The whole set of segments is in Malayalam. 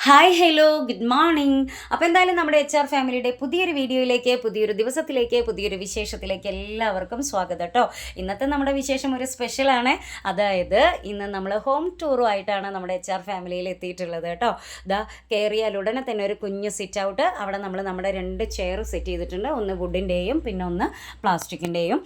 Hi hello good morning. അപ്പോൾ എന്തായാലും നമ്മുടെ HR ഫാമിലിയുടെ പുതിയൊരു വീഡിയോയിലേക്ക്, പുതിയൊരു ദിവസത്തിലേക്ക്, പുതിയൊരു വിശേഷത്തിലേക്ക് എല്ലാവർക്കും സ്വാഗതം കേട്ടോ. ഇന്നത്തെ നമ്മുടെ വിശേഷം ഒരു സ്പെഷ്യലാണ്. അതായത് ഇന്ന് നമ്മൾ ഹോം ടൂറുമായിട്ടാണ് നമ്മുടെ HR ഫാമിലിയിൽ എത്തിയിട്ടുള്ളത് കേട്ടോ. ദാ കയറിയാൽ ഉടനെ തന്നെ ഒരു കുഞ്ഞ് സിറ്റ് ഔട്ട്, അവിടെ നമ്മൾ നമ്മുടെ 2 ചെയർ സെറ്റ് ചെയ്തിട്ടുണ്ട്. ഒന്ന് വുഡിൻ്റെയും പിന്നെ ഒന്ന് പ്ലാസ്റ്റിക്കിൻ്റെയും.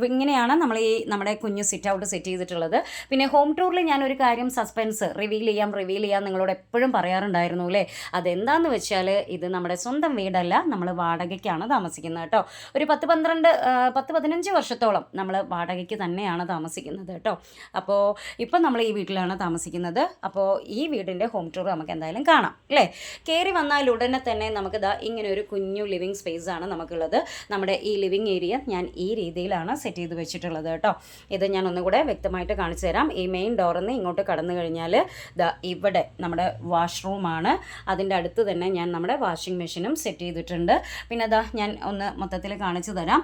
ഇങ്ങനെയാണ് നമ്മൾ ഈ നമ്മുടെ കുഞ്ഞ് സിറ്റ് ഔട്ട് സെറ്റ് ചെയ്തിട്ടുള്ളത്. പിന്നെ ഹോം ടൂറിൽ ഞാനൊരു കാര്യം സസ്പെൻസ് റിവീൽ ചെയ്യാം നിങ്ങളോട് എപ്പോഴും പറയാറുണ്ടായിരുന്നു അല്ലേ. അതെന്താന്ന് വെച്ചാൽ ഇത് നമ്മുടെ സ്വന്തം വീടല്ല, നമ്മൾ വാടകയ്ക്കാണ് താമസിക്കുന്നത് കേട്ടോ. ഒരു 10-15 വർഷത്തോളം നമ്മൾ വാടകയ്ക്ക് തന്നെയാണ് താമസിക്കുന്നത് കേട്ടോ. അപ്പോൾ ഇപ്പം നമ്മൾ ഈ വീട്ടിലാണ് താമസിക്കുന്നത്. അപ്പോൾ ഈ വീടിൻ്റെ ഹോം ടൂർ നമുക്ക് എന്തായാലും കാണാം അല്ലേ. കയറി വന്നാൽ ഉടനെ തന്നെ നമുക്ക് ഇങ്ങനെ ഒരു കുഞ്ഞു ലിവിങ് സ്പേസ് ആണ് നമുക്കുള്ളത്. നമ്മുടെ ഈ ലിവിങ് ഏരിയ ഞാൻ ഈ രീതിയിലാണ് സെറ്റ് ചെയ്ത് വെച്ചിട്ടുള്ളത് കേട്ടോ. ഇത് ഞാൻ ഒന്നുകൂടെ വ്യക്തമായിട്ട് കാണിച്ചു തരാം. ഈ മെയിൻ ഡോറിൽ നിന്ന് ഇങ്ങോട്ട് കടന്നു കഴിഞ്ഞാൽ ഇവിടെ നമ്മുടെ വാഷ്റൂമാണ്. അതിൻ്റെ അടുത്ത് തന്നെ ഞാൻ നമ്മുടെ വാഷിംഗ് മെഷീനും സെറ്റ് ചെയ്തിട്ടുണ്ട്. പിന്നെ ഞാൻ ഒന്ന് മൊത്തത്തിൽ കാണിച്ചു തരാം.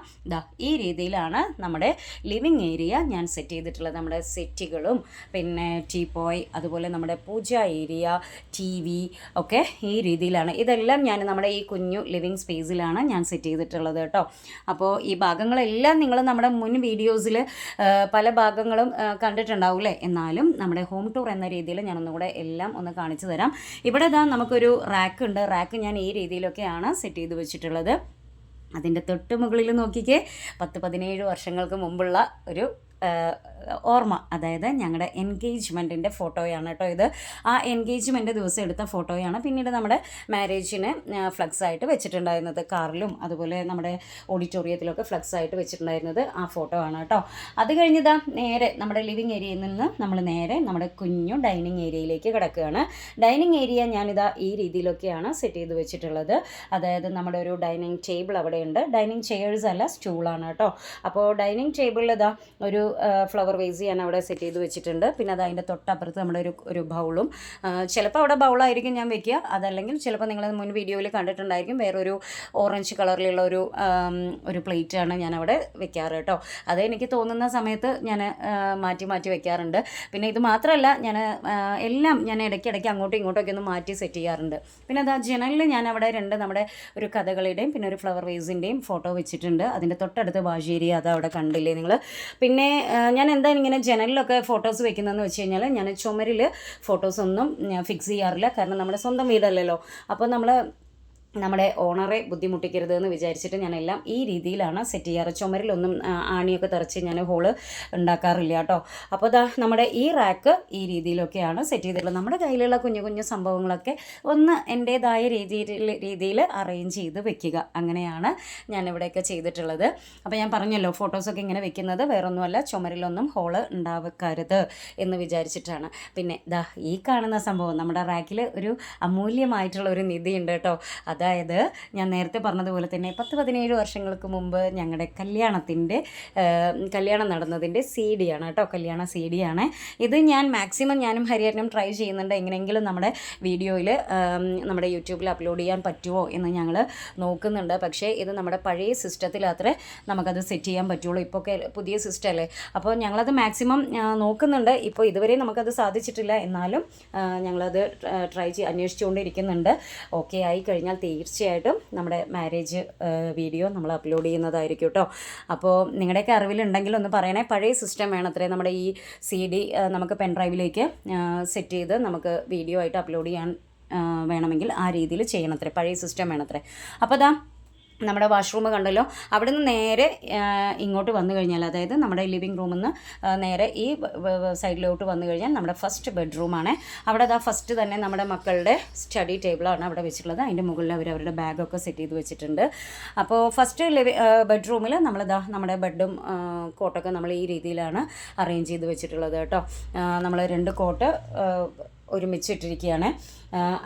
ഈ രീതിയിലാണ് നമ്മുടെ ലിവിങ് ഏരിയ ഞാൻ സെറ്റ് ചെയ്തിട്ടുള്ളത്. നമ്മുടെ സെറ്റുകളും പിന്നെ ടീപ്പോയ്, അതുപോലെ നമ്മുടെ പൂജ ഏരിയ, TV ഒക്കെ ഈ രീതിയിലാണ്. ഇതെല്ലാം ഞാൻ നമ്മുടെ ഈ കുഞ്ഞു ലിവിങ് സ്പേസിലാണ് ഞാൻ സെറ്റ് ചെയ്തിട്ടുള്ളത് കേട്ടോ. അപ്പോൾ ഈ ഭാഗങ്ങളെല്ലാം നിങ്ങൾ നമ്മുടെ മുൻ വീഡിയോസിൽ പല ഭാഗങ്ങളും കണ്ടിട്ടുണ്ടാവും അല്ലേ. എന്നാലും നമ്മുടെ ഹോം ടൂർ എന്ന രീതിയിൽ ഞാനൊന്നുകൂടെ എല്ലാം ഒന്ന് കാണിച്ചു തരാം. ഇവിടെ നമുക്കൊരു റാക്ക് ഉണ്ട്. റാക്ക് ഞാൻ ഈ രീതിയിലൊക്കെയാണ് സെറ്റ് ചെയ്ത് വെച്ചിട്ടുള്ളത്. അതിൻ്റെ തൊട്ട് മുകളിൽ നോക്കിക്കേ, 10-17 വർഷങ്ങൾക്ക് മുമ്പുള്ള ഒരു ഓർമ്മ, അതായത് ഞങ്ങളുടെ എൻഗേജ്മെൻറ്റിൻ്റെ ഫോട്ടോയാണ് കേട്ടോ ഇത്. ആ എൻഗേജ്മെൻറ്റ് ദിവസം എടുത്ത ഫോട്ടോയാണ് പിന്നീട് നമ്മുടെ മാരേജിന് ഫ്ലക്സ് ആയിട്ട് വെച്ചിട്ടുണ്ടായിരുന്നത്. കാറിലും അതുപോലെ നമ്മുടെ ഓഡിറ്റോറിയത്തിലൊക്കെ ഫ്ലക്സ് ആയിട്ട് വെച്ചിട്ടുണ്ടായിരുന്നത് ആ ഫോട്ടോ ആണ് കേട്ടോ. അത് കഴിഞ്ഞതാ നേരെ നമ്മുടെ ലിവിങ് ഏരിയയിൽ നിന്ന് നമ്മൾ നേരെ നമ്മുടെ കുഞ്ഞു ഡൈനിങ് ഏരിയയിലേക്ക് കിടക്കുകയാണ്. ഡൈനിങ് ഏരിയ ഞാനിതാ ഈ രീതിയിലൊക്കെയാണ് സെറ്റ് ചെയ്ത് വെച്ചിട്ടുള്ളത്. അതായത് നമ്മുടെ ഒരു ഡൈനിങ് ടേബിൾ അവിടെയുണ്ട്. ഡൈനിങ് ചെയേഴ്സ് അല്ല, സ്റ്റൂളാണ് കേട്ടോ. അപ്പോൾ ഡൈനിങ് ടേബിളിൽ ഒരു ഫ്ലവർ വേസ് ഞാൻ അവിടെ സെറ്റ് ചെയ്ത് വെച്ചിട്ടുണ്ട്. പിന്നെ അതിൻ്റെ തൊട്ടപ്പുറത്ത് നമ്മുടെ ഒരു ബൗളും, ചിലപ്പോൾ അവിടെ ബൗളായിരിക്കും ഞാൻ വെക്കുക. അതല്ലെങ്കിൽ ചിലപ്പോൾ നിങ്ങൾ മുൻ വീഡിയോയിൽ കണ്ടിട്ടുണ്ടായിരിക്കും, വേറൊരു ഓറഞ്ച് കളറിലുള്ള ഒരു പ്ലേറ്റാണ് ഞാൻ അവിടെ വെക്കാറ് കേട്ടോ. അത് എനിക്ക് തോന്നുന്ന സമയത്ത് ഞാൻ മാറ്റി വെക്കാറുണ്ട്. പിന്നെ ഇത് മാത്രമല്ല, എല്ലാം ഞാൻ ഇടയ്ക്കിടയ്ക്ക് അങ്ങോട്ടും ഇങ്ങോട്ടൊക്കെ ഒന്ന് മാറ്റി സെറ്റ് ചെയ്യാറുണ്ട്. പിന്നെ ജനലിൽ ഞാൻ അവിടെ 2 നമ്മുടെ ഒരു കഥകളിയുടെയും പിന്നെ ഒരു ഫ്ലവർ വേസിൻ്റെയും ഫോട്ടോ വെച്ചിട്ടുണ്ട്. അതിൻ്റെ തൊട്ടടുത്ത് വാഴേരി അവിടെ കണ്ടില്ലേ നിങ്ങൾ. പിന്നെ ഞാൻ എന്താണ് ഇങ്ങനെ ജനലിലൊക്കെ ഫോട്ടോസ് വെക്കുന്നതെന്ന് വെച്ച് കഴിഞ്ഞാൽ, ഞാൻ ചുമരിൽ ഫോട്ടോസൊന്നും ഫിക്സ് ചെയ്യാറില്ല. കാരണം നമ്മുടെ സ്വന്തം വീടല്ലല്ലോ. അപ്പോൾ നമ്മുടെ ഓണറെ ബുദ്ധിമുട്ടിക്കരുത് എന്ന് വിചാരിച്ചിട്ട് ഞാനെല്ലാം ഈ രീതിയിലാണ് സെറ്റ് ചെയ്യാറ്. ചുമരിലൊന്നും ആണിയൊക്കെ തറച്ച് ഞാൻ ഹോള് ഉണ്ടാക്കാറില്ല കേട്ടോ. അപ്പോൾ നമ്മുടെ ഈ റാക്ക് ഈ രീതിയിലൊക്കെയാണ് സെറ്റ് ചെയ്തിട്ടുള്ളത്. നമ്മുടെ കയ്യിലുള്ള കുഞ്ഞു കുഞ്ഞു സംഭവങ്ങളൊക്കെ ഒന്ന് എൻ്റേതായ രീതിയിൽ അറേഞ്ച് ചെയ്ത് വെക്കുക. അങ്ങനെയാണ് ഞാനിവിടെയൊക്കെ ചെയ്തിട്ടുള്ളത്. അപ്പോൾ ഞാൻ പറഞ്ഞല്ലോ, ഫോട്ടോസൊക്കെ ഇങ്ങനെ വെക്കുന്നത് വേറൊന്നുമല്ല, ചുമരിലൊന്നും ഹോള് ഉണ്ടാക്കരുത് എന്ന് വിചാരിച്ചിട്ടാണ്. പിന്നെ ഈ കാണുന്ന സംഭവം, നമ്മുടെ റാക്കിൽ ഒരു അമൂല്യമായിട്ടുള്ള ഒരു നിധിയുണ്ട് കേട്ടോ. അതായത് ഞാൻ നേരത്തെ പറഞ്ഞതുപോലെ തന്നെ 10-17 വർഷങ്ങൾക്ക് മുമ്പ് ഞങ്ങളുടെ കല്യാണം നടന്നതിൻ്റെ CD ആണ് കേട്ടോ. കല്യാണ CD ആണ് ഇത്. ഞാൻ മാക്സിമം ഞാനും ഹരിയേട്ടനും ട്രൈ ചെയ്യുന്നുണ്ട്, എങ്ങനെയെങ്കിലും നമ്മുടെ വീഡിയോയിൽ നമ്മുടെ യൂട്യൂബിൽ അപ്ലോഡ് ചെയ്യാൻ പറ്റുമോ എന്ന് ഞങ്ങൾ നോക്കുന്നുണ്ട്. പക്ഷേ ഇത് നമ്മുടെ പഴയ സിസ്റ്റത്തിൽ അത്രേ നമുക്കത് സെറ്റ് ചെയ്യാൻ പറ്റുള്ളൂ. ഇപ്പോൾ പുതിയ സിസ്റ്റം അല്ലേ. അപ്പോൾ ഞങ്ങളത് മാക്സിമം നോക്കുന്നുണ്ട്. ഇപ്പോൾ ഇതുവരെ നമുക്കത് സാധിച്ചിട്ടില്ല. എന്നാലും ഞങ്ങളത് അന്വേഷിച്ചുകൊണ്ടിരിക്കുന്നുണ്ട്. ഓക്കെ ആയി കഴിഞ്ഞാൽ തീർച്ചയായിട്ടും നമ്മുടെ മാരേജ് വീഡിയോ നമ്മൾ അപ്ലോഡ് ചെയ്യുന്നതായിരിക്കും കേട്ടോ. അപ്പോൾ നിങ്ങളുടെയൊക്കെ അറിവിലുണ്ടെങ്കിൽ ഒന്ന് പറയണേ. പഴയ സിസ്റ്റം വേണത്രേ നമ്മുടെ ഈ CD നമുക്ക് പെൻഡ്രൈവിലേക്ക് സെറ്റ് ചെയ്ത് നമുക്ക് വീഡിയോ ആയിട്ട് അപ്ലോഡ് ചെയ്യാൻ വേണമെങ്കിൽ ആ രീതിയിൽ ചെയ്യണത്രേ. പഴയ സിസ്റ്റം വേണത്രേ. അപ്പോൾ നമ്മുടെ വാഷ്റൂം കണ്ടല്ലോ. അവിടെ നിന്ന് നേരെ ഇങ്ങോട്ട് വന്നു കഴിഞ്ഞാൽ, അതായത് നമ്മുടെ ലിവിങ് റൂമിൽ നിന്ന് നേരെ ഈ സൈഡിലോട്ട് വന്നു കഴിഞ്ഞാൽ നമ്മുടെ ഫസ്റ്റ് ബെഡ്റൂമാണ്. അവിടെ ഫസ്റ്റ് തന്നെ നമ്മുടെ മക്കളുടെ സ്റ്റഡി ടേബിളാണ് അവിടെ വെച്ചിട്ടുള്ളത്. അതിൻ്റെ മുകളിൽ അവരുടെ ബാഗൊക്കെ സെറ്റ് ചെയ്ത് വെച്ചിട്ടുണ്ട്. അപ്പോൾ ഫസ്റ്റ് ബെഡ്റൂമിൽ നമ്മുടെ ബെഡും കോട്ടൊക്കെ നമ്മൾ ഈ രീതിയിലാണ് അറേഞ്ച് ചെയ്ത് വെച്ചിട്ടുള്ളത് കേട്ടോ. നമ്മൾ 2 കോട്ട് ഒരുമിച്ചിട്ടിരിക്കുകയാണ്.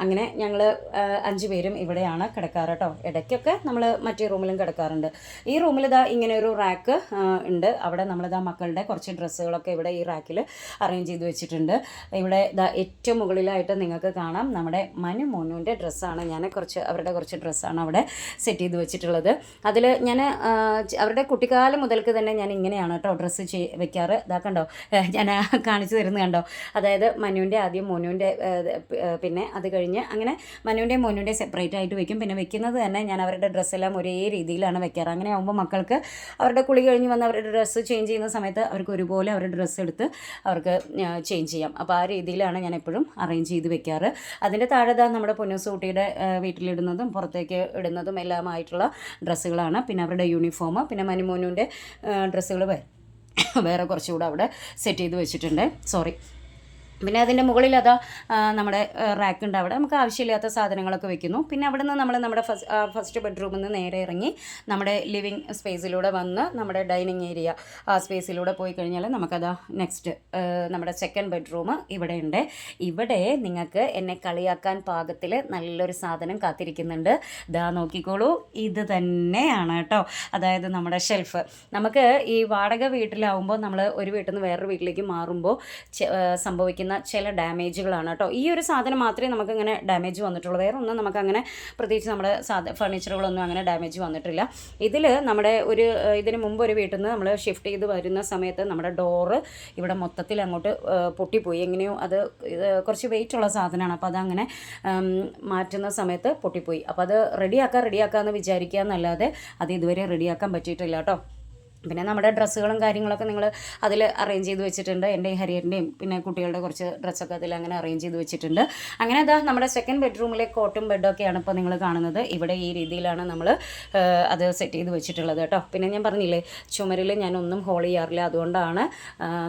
അങ്ങനെ ഞങ്ങൾ 5 പേരും ഇവിടെയാണ് കിടക്കാറ് കേട്ടോ. ഇടയ്ക്കൊക്കെ നമ്മൾ മറ്റേ റൂമിലും കിടക്കാറുണ്ട്. ഈ റൂമിൽ ഇങ്ങനെ ഒരു റാക്ക് ഉണ്ട്. അവിടെ മക്കളുടെ കുറച്ച് ഡ്രസ്സുകളൊക്കെ ഇവിടെ ഈ റാക്കിൽ അറേഞ്ച് ചെയ്ത് വെച്ചിട്ടുണ്ട്. ഇവിടെ ഏറ്റവും മുകളിലായിട്ട് നിങ്ങൾക്ക് കാണാം നമ്മുടെ മോനുവിൻ്റെ ഡ്രസ്സാണ്. അവരുടെ കുറച്ച് ഡ്രസ്സാണ് അവിടെ സെറ്റ് ചെയ്ത് വെച്ചിട്ടുള്ളത്. അതിൽ ഞാൻ അവരുടെ കുട്ടിക്കാലം മുതൽക്ക് തന്നെ ഞാൻ ഇങ്ങനെയാണ് കേട്ടോ ഡ്രസ്സ് വെക്കാറ്. കണ്ടോ, ഞാൻ കാണിച്ചു തരുന്നത് കണ്ടോ. അതായത് മനുവിൻ്റെ ആദ്യം മോനു മനുവിൻ്റെ പിന്നെ അത് കഴിഞ്ഞ് അങ്ങനെ മനുവിൻ്റെയും മോനുൻ്റെയും സെപ്പറേറ്റ് ആയിട്ട് വെക്കും. പിന്നെ വെക്കുന്നത് തന്നെ ഞാൻ അവരുടെ ഡ്രസ്സെല്ലാം ഒരേ രീതിയിലാണ് വെക്കാറ്. അങ്ങനെ ആകുമ്പോൾ മക്കൾക്ക് അവരുടെ കുളി കഴിഞ്ഞ് വന്ന് അവരുടെ ഡ്രസ്സ് ചേഞ്ച് ചെയ്യുന്ന സമയത്ത് അവർക്ക് ഒരുപോലെ അവരുടെ ഡ്രസ്സ് എടുത്ത് അവർക്ക് ചേഞ്ച് ചെയ്യാം. അപ്പോൾ ആ രീതിയിലാണ് ഞാൻ എപ്പോഴും അറേഞ്ച് ചെയ്ത് വെക്കാറ്. അതിൻ്റെ താഴെ നമ്മുടെ പൊന്നൂസുകുട്ടിയുടെ വീട്ടിലിടുന്നതും പുറത്തേക്ക് ഇടുന്നതും എല്ലാമായിട്ടുള്ള ഡ്രസ്സുകളാണ്. പിന്നെ അവരുടെ യൂണിഫോം, പിന്നെ മനുമോനുവിൻ്റെ ഡ്രസ്സുകൾ വേറെ കുറച്ചുകൂടെ അവിടെ സെറ്റ് ചെയ്ത് വെച്ചിട്ടുണ്ട്. പിന്നെ അതിൻ്റെ മുകളിൽ നമ്മുടെ റാക്കുണ്ട്. അവിടെ നമുക്ക് ആവശ്യമില്ലാത്ത സാധനങ്ങളൊക്കെ വെക്കുന്നു. പിന്നെ അവിടെ നിന്ന് നമ്മൾ നമ്മുടെ ഫസ്റ്റ് ബെഡ്റൂമിൽ നിന്ന് നേരെ ഇറങ്ങി നമ്മുടെ ലിവിങ് സ്പേസിലൂടെ വന്ന് നമ്മുടെ ഡൈനിങ് ഏരിയ ആ സ്പേസിലൂടെ പോയി കഴിഞ്ഞാൽ നെക്സ്റ്റ് നമ്മുടെ സെക്കൻഡ് ബെഡ്റൂം ഇവിടെ ഉണ്ട്. ഇവിടെ നിങ്ങൾക്ക് എന്നെ കളിയാക്കാൻ പാകത്തിൽ നല്ലൊരു സാധനം കാത്തിരിക്കുന്നുണ്ട്. നോക്കിക്കോളൂ, ഇത് തന്നെയാണ് കേട്ടോ. അതായത് നമ്മുടെ ഷെൽഫ്. നമുക്ക് ഈ വാടക വീട്ടിലാവുമ്പോൾ നമ്മൾ ഒരു വീട്ടിൽ നിന്ന് വേറൊരു വീട്ടിലേക്ക് മാറുമ്പോൾ സംഭവിക്കുന്ന ചില ഡാമേജുകളാണ് കേട്ടോ. ഈ ഒരു സാധനം മാത്രമേ നമുക്കങ്ങനെ ഡാമേജ് വന്നിട്ടുള്ളൂ. വേറെ ഒന്നും നമുക്കങ്ങനെ പ്രത്യേകിച്ച് നമ്മുടെ ഫർണിച്ചറുകളൊന്നും അങ്ങനെ ഡാമേജ് വന്നിട്ടില്ല. ഇതിൽ നമ്മുടെ ഇതിന് മുമ്പ് ഒരു വീട്ടിൽ നിന്ന് നമ്മൾ ഷിഫ്റ്റ് ചെയ്ത് വരുന്ന സമയത്ത് നമ്മുടെ ഡോറ് ഇവിടെ മൊത്തത്തിൽ അങ്ങോട്ട് പൊട്ടിപ്പോയി. എങ്ങനെയോ അത് കുറച്ച് വെയിറ്റുള്ള സാധനമാണ്. അപ്പോൾ അതങ്ങനെ മാറ്റുന്ന സമയത്ത് പൊട്ടിപ്പോയി. അപ്പോൾ അത് റെഡിയാക്കാമെന്ന് വിചാരിക്കുക എന്നല്ലാതെ അത് ഇതുവരെ റെഡിയാക്കാൻ പറ്റിയിട്ടില്ല കേട്ടോ. പിന്നെ നമ്മുടെ ഡ്രസ്സുകളും കാര്യങ്ങളൊക്കെ നിങ്ങൾ അതിൽ അറേഞ്ച് ചെയ്ത് വെച്ചിട്ടുണ്ട്. എൻ്റെയും ഹരിയറിൻ്റെയും പിന്നെ കുട്ടികളുടെ കുറച്ച് ഡ്രസ്സൊക്കെ അതിൽ അങ്ങനെ അറേഞ്ച് ചെയ്ത് വെച്ചിട്ടുണ്ട്. അങ്ങനെ നമ്മുടെ സെക്കൻഡ് ബെഡ്റൂമിലെ കോട്ടും ബെഡൊക്കെയാണ് ഇപ്പോൾ നിങ്ങൾ കാണുന്നത്. ഇവിടെ ഈ രീതിയിലാണ് നമ്മൾ അത് സെറ്റ് ചെയ്ത് വെച്ചിട്ടുള്ളത് കേട്ടോ. പിന്നെ ഞാൻ പറഞ്ഞില്ലേ, ചുമരിൽ ഞാനൊന്നും ഹോൾ ചെയ്യാറില്ല. അതുകൊണ്ടാണ്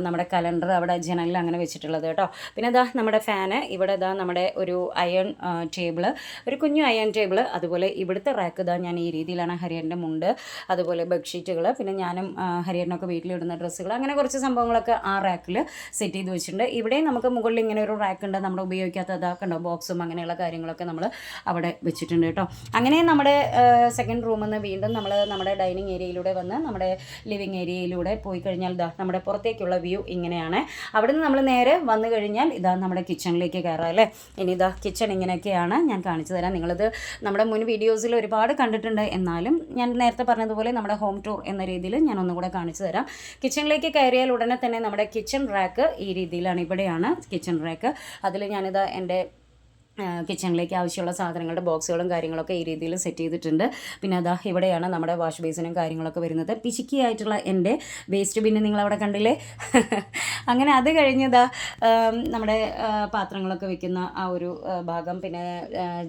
നമ്മുടെ കലണ്ടർ അവിടെ ജനലിൽ അങ്ങനെ വെച്ചിട്ടുള്ളത് കേട്ടോ. പിന്നെ നമ്മുടെ ഫാന് ഇവിടെ നമ്മുടെ ഒരു അയൺ ടേബിൾ, ഒരു കുഞ്ഞു അയൺ ടേബിൾ. അതുപോലെ ഇവിടുത്തെ റാക്ക് ഞാൻ ഈ രീതിയിലാണ്. ഹരിയറിൻ്റെ മുണ്ട്, അതുപോലെ ബെഡ്ഷീറ്റുകൾ, പിന്നെ ഞാനും ഹരിയറിനൊക്കെ വീട്ടിലിടുന്ന ഡ്രസ്സുകൾ, അങ്ങനെ കുറച്ച് സംഭവങ്ങളൊക്കെ ആ റാക്കിൽ സെറ്റ് ചെയ്ത് വെച്ചിട്ടുണ്ട്. ഇവിടെ നമുക്ക് മുകളിൽ ഇങ്ങനെ ഒരു റാക്ക് ഉണ്ട്. നമ്മുടെ ഉപയോഗിക്കാത്ത കണ്ടോ ബോക്സും അങ്ങനെയുള്ള കാര്യങ്ങളൊക്കെ നമ്മൾ അവിടെ വെച്ചിട്ടുണ്ട് കേട്ടോ. അങ്ങനെ നമ്മുടെ സെക്കൻഡ് റൂമിൽ നിന്ന് വീണ്ടും നമ്മൾ നമ്മുടെ ഡൈനിങ് ഏരിയയിലൂടെ വന്ന് നമ്മുടെ ലിവിങ് ഏരിയയിലൂടെ പോയി കഴിഞ്ഞാൽ നമ്മുടെ പുറത്തേക്കുള്ള വ്യൂ ഇങ്ങനെയാണ്. അവിടെ നിന്ന് നമ്മൾ നേരെ വന്നു കഴിഞ്ഞാൽ നമ്മുടെ കിച്ചണിലേക്ക് കയറാം അല്ലേ. ഇനി കിച്ചൺ ഇങ്ങനെയൊക്കെയാണ്. ഞാൻ കാണിച്ചു തരാം. നിങ്ങളിത് നമ്മുടെ മുൻ വീഡിയോസിൽ ഒരുപാട് കണ്ടിട്ടുണ്ട്. എന്നാലും ഞാൻ നേരത്തെ പറഞ്ഞതുപോലെ നമ്മുടെ ഹോം ടൂർ എന്ന രീതിയിൽ ഞാൻ ഒന്നുകൂടെ കാണിച്ചു തരാം. കിച്ചണിലേക്ക് കയറിയാൽ ഉടനെ തന്നെ നമ്മുടെ കിച്ചൺ റാക്ക് ഈ രീതിയിലാണ്. ഇവിടെയാണ് കിച്ചൺ റാക്ക്. അതിൽ ഞാനിത് എൻ്റെ കിച്ചണിലേക്ക് ആവശ്യമുള്ള സാധനങ്ങളുടെ ബോക്സുകളും കാര്യങ്ങളൊക്കെ ഈ രീതിയിൽ സെറ്റ് ചെയ്തിട്ടുണ്ട്. പിന്നെ ഇവിടെയാണ് നമ്മുടെ വാഷ് ബേസിനും കാര്യങ്ങളൊക്കെ വരുന്നത്. പിശുക്കിയായിട്ടുള്ള എൻ്റെ വേസ്റ്റ് ബിന്ന് നിങ്ങളവിടെ കണ്ടില്ലേ. അങ്ങനെ അത് കഴിഞ്ഞതാ നമ്മുടെ പാത്രങ്ങളൊക്കെ വെക്കുന്ന ആ ഒരു ഭാഗം. പിന്നെ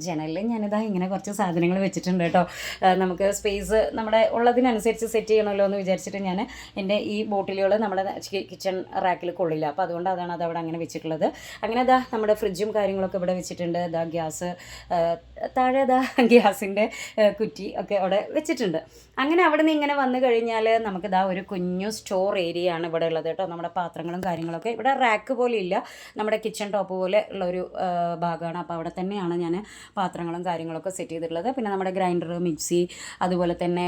ജനലിൽ ഞാനിതാ ഇങ്ങനെ കുറച്ച് സാധനങ്ങൾ വെച്ചിട്ടുണ്ട് കേട്ടോ. നമുക്ക് സ്പേസ് നമ്മുടെ ഉള്ളതിനനുസരിച്ച് സെറ്റ് ചെയ്യണമല്ലോ എന്ന് വിചാരിച്ചിട്ട് ഞാൻ എൻ്റെ ഈ ബോട്ടിലുകൾ നമ്മുടെ കിച്ചൺ റാക്കിൽ കൊള്ളില്ല. അപ്പോൾ അതുകൊണ്ട് അതവിടെ അങ്ങനെ വെച്ചിട്ടുള്ളത്. അങ്ങനെ നമ്മുടെ ഫ്രിഡ്ജും കാര്യങ്ങളൊക്കെ ഇവിടെ വെച്ചിട്ടുണ്ട്. ഗ്യാസ് താഴെ ഗ്യാസിൻ്റെ കുറ്റി ഒക്കെ അവിടെ വെച്ചിട്ടുണ്ട്. അങ്ങനെ അവിടെ നിന്ന് ഇങ്ങനെ വന്നു കഴിഞ്ഞാൽ നമുക്ക് ഒരു കുഞ്ഞു സ്റ്റോർ ഏരിയ ആണ് ഇവിടെ ഉള്ളത് കേട്ടോ. നമ്മുടെ പാത്രങ്ങളും കാര്യങ്ങളൊക്കെ ഇവിടെ റാക്ക് പോലെ ഇല്ല, നമ്മുടെ കിച്ചൺ ടോപ്പ് പോലെ ഉള്ളൊരു ഭാഗമാണ്. അപ്പോൾ അവിടെ തന്നെയാണ് ഞാൻ പാത്രങ്ങളും കാര്യങ്ങളൊക്കെ സെറ്റ് ചെയ്തിട്ടുള്ളത്. പിന്നെ നമ്മുടെ ഗ്രൈൻഡർ, മിക്സി, അതുപോലെ തന്നെ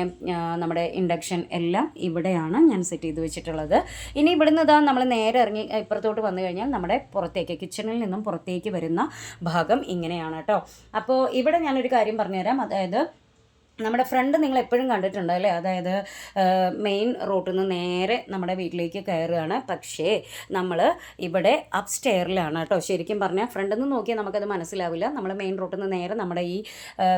നമ്മുടെ ഇൻഡക്ഷൻ എല്ലാം ഇവിടെയാണ് ഞാൻ സെറ്റ് ചെയ്ത് വെച്ചിട്ടുള്ളത്. ഇനി ഇവിടുന്ന് നമ്മൾ നേരെ ഇറങ്ങി ഇപ്പുറത്തോട്ട് വന്നു കഴിഞ്ഞാൽ നമ്മുടെ പുറത്തേക്ക് കിച്ചണിൽ നിന്നും പുറത്തേക്ക് വരുന്ന ഭാഗം ഇങ്ങനെയാണ് കേട്ടോ. അപ്പോൾ ഇവിടെ ഞാനൊരു കാര്യം പറഞ്ഞുതരാം. അതായത് നമ്മുടെ ഫ്രണ്ട് നിങ്ങൾ എപ്പോഴും കണ്ടിട്ടുണ്ട് അല്ലേ. അതായത് മെയിൻ റോഡിൽ നിന്ന് നേരെ നമ്മുടെ വീട്ടിലേക്ക് കയറുകയാണ്. പക്ഷേ നമ്മൾ ഇവിടെ അപ്പ് സ്റ്റെയറിലാണ് കേട്ടോ. ശരിക്കും പറഞ്ഞാൽ ഫ്രണ്ടിൽ നിന്ന് നോക്കിയാൽ നമുക്കത് മനസ്സിലാവില്ല. നമ്മൾ മെയിൻ റോഡിൽ നിന്ന് നേരെ നമ്മുടെ ഈ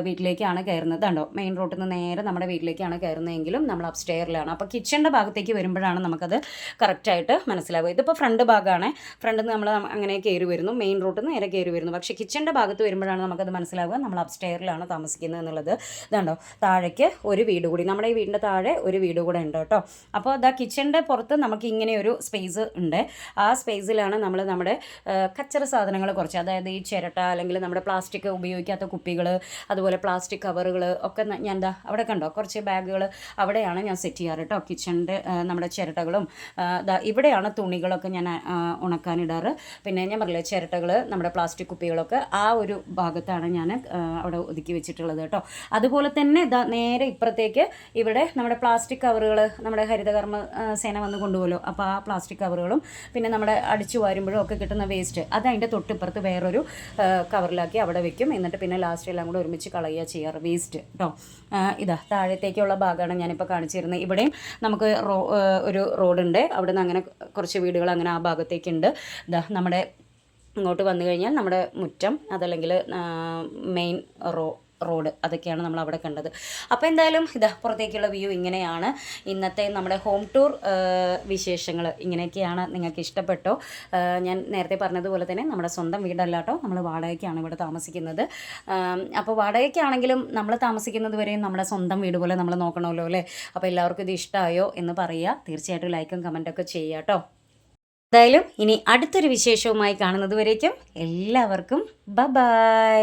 വീട്ടിലേക്കാണ് കയറുന്നത്. കണ്ടോ, മെയിൻ റോഡിൽ നിന്ന് നേരെ നമ്മുടെ വീട്ടിലേക്കാണ് കയറുന്നതെങ്കിലും നമ്മൾ അപ്പ് സ്റ്റെയറിലാണ്. അപ്പോൾ കിച്ചണിൻ്റെ ഭാഗത്തേക്ക് വരുമ്പോഴാണ് നമുക്കത് കറക്റ്റായിട്ട് മനസ്സിലാവുക. ഇതിപ്പോൾ ഫ്രണ്ട് ഭാഗമാണ്. ഫ്രണ്ടിൽ നിന്ന് നമ്മൾ അങ്ങനെ കയറി വരുന്നു, മെയിൻ റോഡിൽ നിന്ന് നേരെ കയറി വരുന്നു. പക്ഷേ കിച്ചണിൻ്റെ ഭാഗത്ത് വരുമ്പോഴാണ് നമുക്കത് മനസ്സിലാവുക നമ്മൾ അപ്പ് സ്റ്റെയറിലാണ് താമസിക്കുന്നത് എന്നുള്ളത്. ഇതുണ്ടോ, താഴേക്ക് ഒരു വീട് കൂടി, നമ്മുടെ ഈ വീടിൻ്റെ താഴെ ഒരു വീട് കൂടെ ഉണ്ട് കേട്ടോ. അപ്പോൾ കിച്ചണിൻ്റെ പുറത്ത് നമുക്ക് ഇങ്ങനെ ഒരു സ്പേസ് ഉണ്ട്. ആ സ്പേസിലാണ് നമ്മൾ നമ്മുടെ കച്ചറ സാധനങ്ങൾ കുറച്ച്, അതായത് ഈ ചിരട്ട അല്ലെങ്കിൽ നമ്മുടെ പ്ലാസ്റ്റിക് ഉപയോഗിക്കാത്ത കുപ്പികൾ, അതുപോലെ പ്ലാസ്റ്റിക് കവറുകൾ ഒക്കെ ഞാൻ അവിടെ കണ്ടോ കുറച്ച് ബാഗുകൾ അവിടെയാണ് ഞാൻ സെറ്റ് ചെയ്യാറ് കേട്ടോ. കിച്ചണിൻ്റെ നമ്മുടെ ചിരട്ടകളും ഇവിടെയാണ് തുണികളൊക്കെ ഞാൻ ഉണക്കാനിടാറ്. പിന്നെ ഞാൻ പറഞ്ഞില്ലേ ചിരട്ടകൾ, നമ്മുടെ പ്ലാസ്റ്റിക് കുപ്പികളൊക്കെ ആ ഒരു ഭാഗത്താണ് ഞാൻ അവിടെ ഒതുക്കി വെച്ചിട്ടുള്ളത് കേട്ടോ. അതുപോലെ തന്നെ നേരെ ഇപ്പുറത്തേക്ക് ഇവിടെ നമ്മുടെ പ്ലാസ്റ്റിക് കവറുകൾ നമ്മുടെ ഹരിതകർമ്മ സേന വന്ന് കൊണ്ടുപോകുമല്ലോ. അപ്പോൾ ആ പ്ലാസ്റ്റിക് കവറുകളും പിന്നെ നമ്മുടെ അടിച്ചു വാരുമ്പോഴും ഒക്കെ കിട്ടുന്ന വേസ്റ്റ് അത് അതിൻ്റെ തൊട്ടിപ്പുറത്ത് വേറൊരു കവറിലാക്കി അവിടെ വെക്കും. എന്നിട്ട് പിന്നെ ലാസ്റ്റ് എല്ലാം കൂടെ ഒരുമിച്ച് കളയുക ചെയ്യാറ് വേസ്റ്റ് കേട്ടോ. താഴത്തേക്കുള്ള ഭാഗമാണ് ഞാനിപ്പോൾ കാണിച്ചു തരുന്നത്. ഇവിടെയും നമുക്ക് ഒരു റോഡുണ്ട്. അവിടെ നിന്ന് അങ്ങനെ കുറച്ച് വീടുകൾ അങ്ങനെ ആ ഭാഗത്തേക്കുണ്ട്. നമ്മുടെ ഇങ്ങോട്ട് വന്നു കഴിഞ്ഞാൽ നമ്മുടെ മുറ്റം, അതല്ലെങ്കിൽ മെയിൻ റോഡ്, അതൊക്കെയാണ് നമ്മൾ അവിടെ കണ്ടത്. അപ്പോൾ എന്തായാലും ഇതാ പുറത്തേക്കുള്ള വ്യൂ ഇങ്ങനെയാണ്. ഇന്നത്തെ നമ്മുടെ ഹോം ടൂർ വിശേഷങ്ങൾ ഇങ്ങനെയൊക്കെയാണ്. നിങ്ങൾക്ക് ഇഷ്ടപ്പെട്ടോ? ഞാൻ നേരത്തെ പറഞ്ഞതുപോലെ തന്നെ നമ്മുടെ സ്വന്തം വീടല്ല കേട്ടോ, നമ്മൾ വാടകയ്ക്കാണ് ഇവിടെ താമസിക്കുന്നത്. അപ്പോൾ വാടകയ്ക്കാണെങ്കിലും നമ്മൾ താമസിക്കുന്നത് വരെയും നമ്മുടെ സ്വന്തം വീട് പോലെ നമ്മൾ നോക്കണമല്ലോ അല്ലേ. അപ്പോൾ എല്ലാവർക്കും ഇത് ഇഷ്ടമായോ എന്ന് പറയുക. തീർച്ചയായിട്ടും ലൈക്കും കമൻറ്റൊക്കെ ചെയ്യുക കേട്ടോ. എന്തായാലും ഇനി അടുത്തൊരു വിശേഷവുമായി കാണുന്നത് വരേക്കും എല്ലാവർക്കും ബൈ.